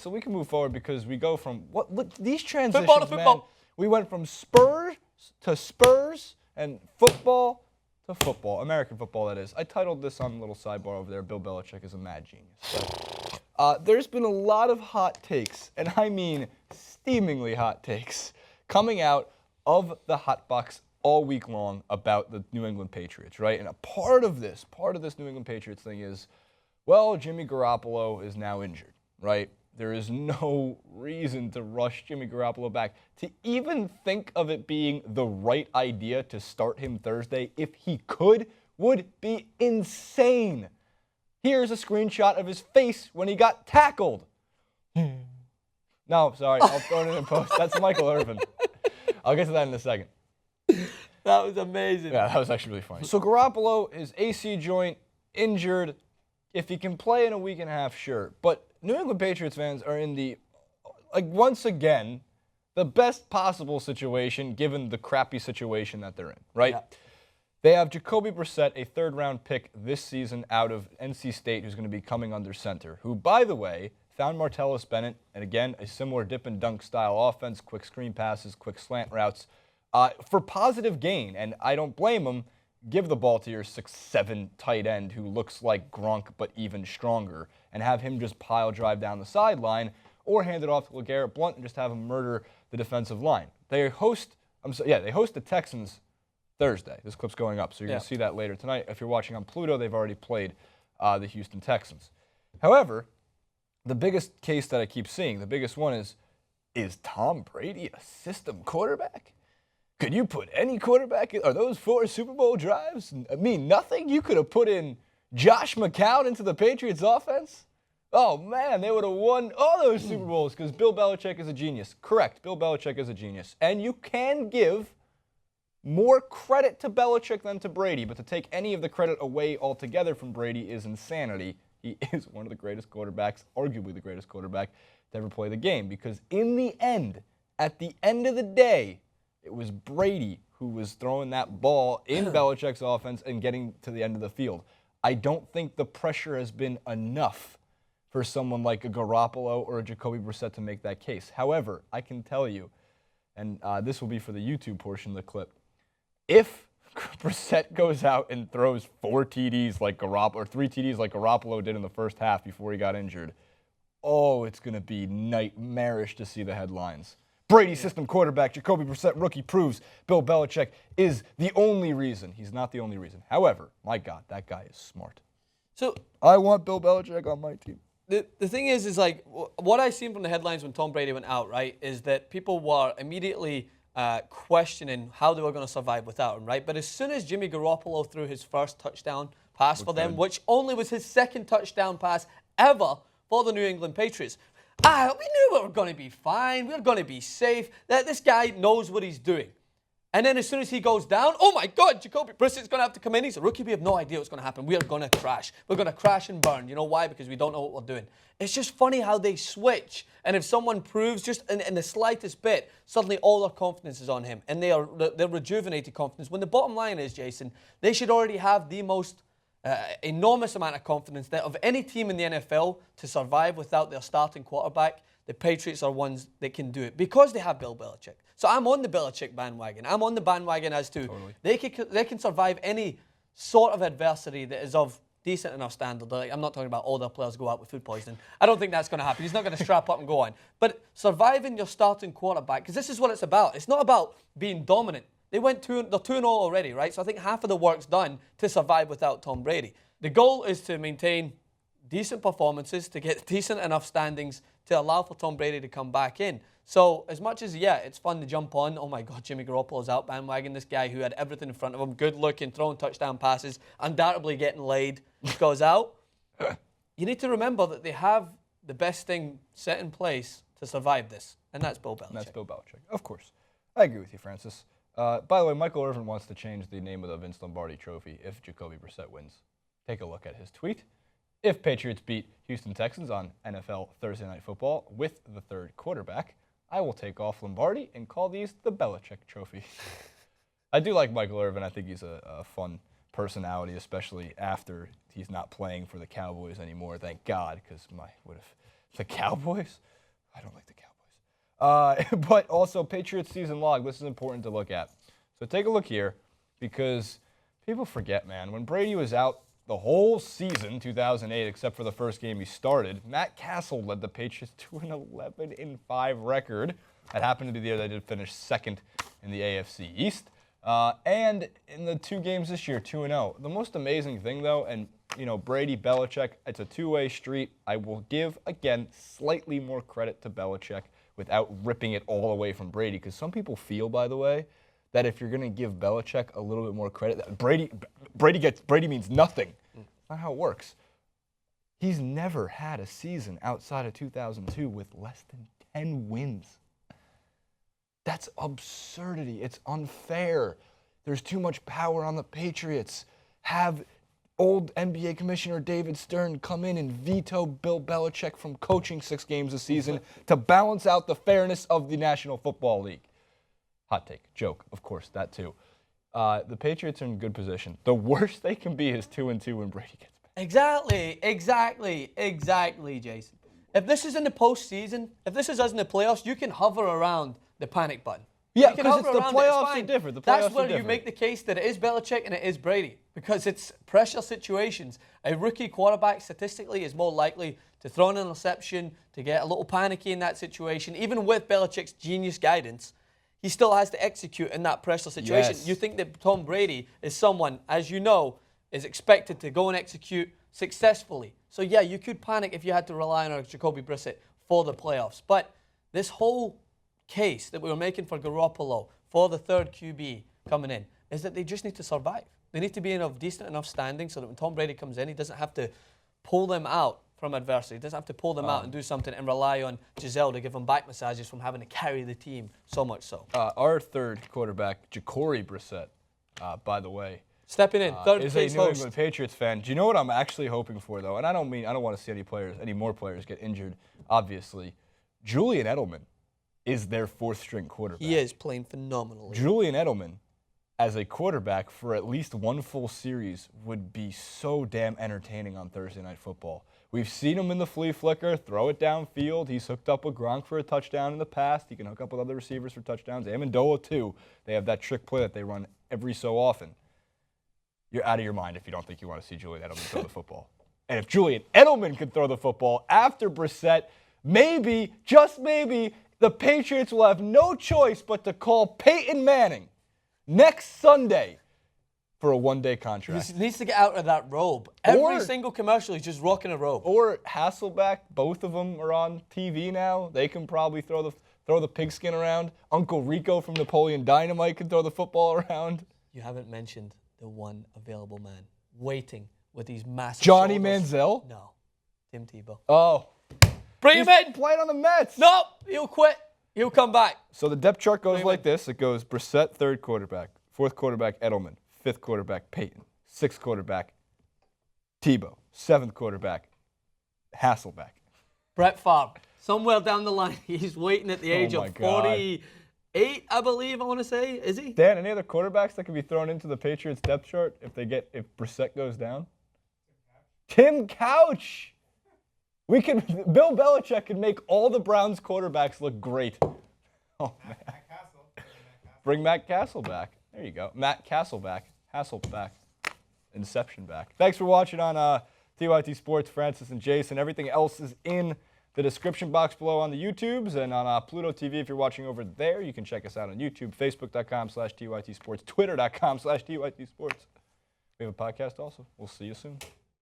So we can move forward because we go from look these transitions, Football to football. man. We went from Spurs to Spurs and football to football, American football that is. I titled this on a little sidebar over there, Bill Belichick is a mad genius. There's been a lot of hot takes, and I mean steamingly hot takes, coming out of the hot box all week long about the New England Patriots, right? And a part of this New England Patriots thing is, well, Jimmy Garoppolo is now injured, right? There is no reason to rush Jimmy Garoppolo back. To even think of it being the right idea to start him Thursday, if he could, would be insane. Here's a screenshot of his face when he got tackled. No, sorry, I'll throw it in post. That's Michael Irvin. I'll get to that in a second. That was amazing. Yeah, that was actually really funny. So Garoppolo, his AC joint, injured. If he can play in a week and a half, sure. But New England Patriots fans are in the, once again, the best possible situation given the crappy situation that they're in, right? Yeah. They have Jacoby Brissett, a third-round pick this season out of NC State, who's going to be coming under center, who, by the way, found Martellus Bennett, and again, a similar dip-and-dunk style offense, quick screen passes, quick slant routes, for positive gain. And I don't blame him. Give the ball to your 6'7" tight end who looks like Gronk but even stronger and have him just pile drive down the sideline or hand it off to LeGarrette Blount and just have him murder the defensive line. They host the Texans Thursday. This clip's going up, so you're going to see that later tonight. If you're watching on Pluto, they've already played the Houston Texans. However, the biggest case that I keep seeing, the biggest one is Tom Brady a system quarterback? Could you put any quarterback in? Are those 4 Super Bowl drives mean nothing? You could have put in Josh McCown into the Patriots offense? Oh, man, they would have won all those Super Bowls because Bill Belichick is a genius. Correct, Bill Belichick is a genius. And you can give more credit to Belichick than to Brady, but to take any of the credit away altogether from Brady is insanity. He is one of the greatest quarterbacks, arguably the greatest quarterback to ever play the game because in the end, at the end of the day, it was Brady who was throwing that ball in Belichick's offense and getting to the end of the field. I don't think the pressure has been enough for someone like a Garoppolo or a Jacoby Brissett to make that case. However, I can tell you, and this will be for the YouTube portion of the clip, if Brissett goes out and throws 4 TDs like Garoppolo, or 3 TDs like Garoppolo did in the first half before he got injured, oh, it's going to be nightmarish to see the headlines. Brady system quarterback, Jacoby Brissett rookie proves Bill Belichick is the only reason. He's not the only reason. However, my God, that guy is smart. So I want Bill Belichick on my team. The thing is like, what I seen from the headlines when Tom Brady went out, right, is that people were immediately questioning how they were going to survive without him, right? But as soon as Jimmy Garoppolo threw his first touchdown pass for them, which only was his second touchdown pass ever for the New England Patriots, we knew we were going to be fine. We were going to be safe. That this guy knows what he's doing. And then as soon as he goes down, oh my God, Jacoby Brissett's going to have to come in. He's a rookie. We have no idea what's going to happen. We are going to crash. We're going to crash and burn. You know why? Because we don't know what we're doing. It's just funny how they switch. And if someone proves just in the slightest bit, suddenly all their confidence is on him. And they're rejuvenated confidence. When the bottom line is, Jason, they should already have the most enormous amount of confidence that of any team in the NFL to survive without their starting quarterback. The Patriots are ones that can do it because they have Bill Belichick. So I'm on the Belichick bandwagon. I'm on the bandwagon as to they can survive any sort of adversity that is of decent enough standard. Like, I'm not talking about all their players go out with food poisoning. I don't think that's going to happen. He's not going to strap up and go on. But surviving your starting quarterback, because this is what it's about. It's not about being dominant. They're 2-0 already, right? So I think half of the work's done to survive without Tom Brady. The goal is to maintain decent performances, to get decent enough standings to allow for Tom Brady to come back in. So as much as, it's fun to jump on, oh my God, Jimmy Garoppolo's out bandwagon, this guy who had everything in front of him, good looking, throwing touchdown passes, undoubtedly getting laid, goes out. You need to remember that they have the best thing set in place to survive this, and that's Bill Belichick. And that's Bill Belichick, of course. I agree with you, Francis. By the way, Michael Irvin wants to change the name of the Vince Lombardi Trophy if Jacoby Brissett wins. Take a look at his tweet. If Patriots beat Houston Texans on NFL Thursday Night Football with the third quarterback, I will take off Lombardi and call these the Belichick Trophy. I do like Michael Irvin. I think he's a fun personality, especially after he's not playing for the Cowboys anymore. Thank God, because what if the Cowboys? But also Patriots season log. This is important to look at. So take a look here because people forget, man. When Brady was out the whole season, 2008, except for the first game he started, Matt Castle led the Patriots to an 11-5 record. That happened to be the year they did finish second in the AFC East. And in the 2 games this year, 2-0. The most amazing thing, though, and Brady, Belichick, it's a two-way street. I will give, again, slightly more credit to Belichick without ripping it all away from Brady, because some people feel, by the way, that if you're going to give Belichick a little bit more credit, that Brady means nothing. That's not how it works. He's never had a season outside of 2002 with less than 10 wins. That's absurdity. It's unfair. There's too much power on the Patriots. Have old NBA Commissioner David Stern come in and veto Bill Belichick from coaching 6 games a season to balance out the fairness of the National Football League. Hot take. Joke. Of course, that too. The Patriots are in good position. The worst they can be is 2-2 when Brady gets back. Exactly, Jason. If this is in the postseason, if this is us in the playoffs, you can hover around the panic button. Yeah, because the playoffs are different. That's where you make the case that it is Belichick and it is Brady, because it's pressure situations. A rookie quarterback statistically is more likely to throw an interception, to get a little panicky in that situation. Even with Belichick's genius guidance, he still has to execute in that pressure situation. Yes. You think that Tom Brady is someone, as you know, is expected to go and execute successfully. So yeah, you could panic if you had to rely on Jacoby Brissett for the playoffs. But this whole case that we were making for Garoppolo, for the third QB coming in, is that they just need to survive. They need to be in a decent enough standing so that when Tom Brady comes in, he doesn't have to pull them out from adversity. He doesn't have to pull them out and do something and rely on Giselle to give them back massages from having to carry the team so much so. Our third quarterback, Jacoby Brissett, by the way, stepping in, third is place a New host. England Patriots fan. Do you know what I'm actually hoping for, though? And I don't want to see any more players get injured, obviously. Julian Edelman is their 4th-string quarterback. He is playing phenomenally. Julian Edelman, as a quarterback for at least one full series, would be so damn entertaining on Thursday Night Football. We've seen him in the flea flicker, throw it downfield. He's hooked up with Gronk for a touchdown in the past. He can hook up with other receivers for touchdowns. Amendola, too. They have that trick play that they run every so often. You're out of your mind if you don't think you want to see Julian Edelman throw the football. And if Julian Edelman could throw the football after Brissett, maybe, just maybe, the Patriots will have no choice but to call Peyton Manning next Sunday for a 1-day contract. He needs to get out of that robe. Every single commercial, he's just rocking a robe. Or Hasselbeck, both of them are on TV now. They can probably throw the pigskin around. Uncle Rico from Napoleon Dynamite can throw the football around. You haven't mentioned the one available man waiting with these massive Johnny shoulders. Manziel? No. Tim Tebow. Oh. Bring him in! Playing on the Mets. Nope. He'll quit. He'll come back. So the depth chart goes like this. It goes Brissett, 3rd quarterback. 4th quarterback, Edelman. 5th quarterback, Peyton. 6th quarterback, Tebow. 7th quarterback, Hasselbeck. Brett Favre. Somewhere down the line, he's waiting at the age of 48, I believe, I want to say. Is he? Dan, any other quarterbacks that can be thrown into the Patriots depth chart if Brissett goes down? Tim Couch. Bill Belichick could make all the Browns quarterbacks look great. Oh, man. Bring Matt Castle back. There you go. Matt Castle back. Inception back. Thanks for watching on TYT Sports, Francis and Jason. Everything else is in the description box below on the YouTubes and on Pluto TV. If you're watching over there, you can check us out on YouTube, Facebook.com/TYT Sports, Twitter.com/TYT Sports. We have a podcast also. We'll see you soon.